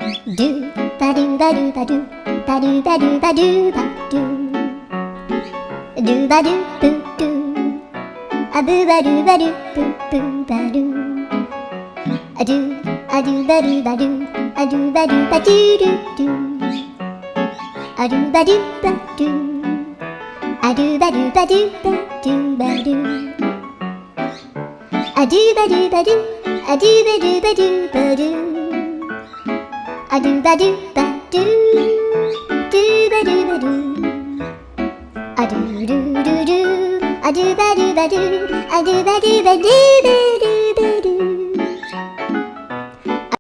Do ba do ba do ba do ba do ba do ba do ba do do ba do boo do a boo ba do ba do boo boo ba do a do ba do ba do a do ba do ba do do do a do ba do ba do a do ba do ba do ba do ba do a do ba do ba do a do ba do ba do ba do a do ba do ba do do ba do ba do a do do do do a do ba do ba do a do ba do ba do ba do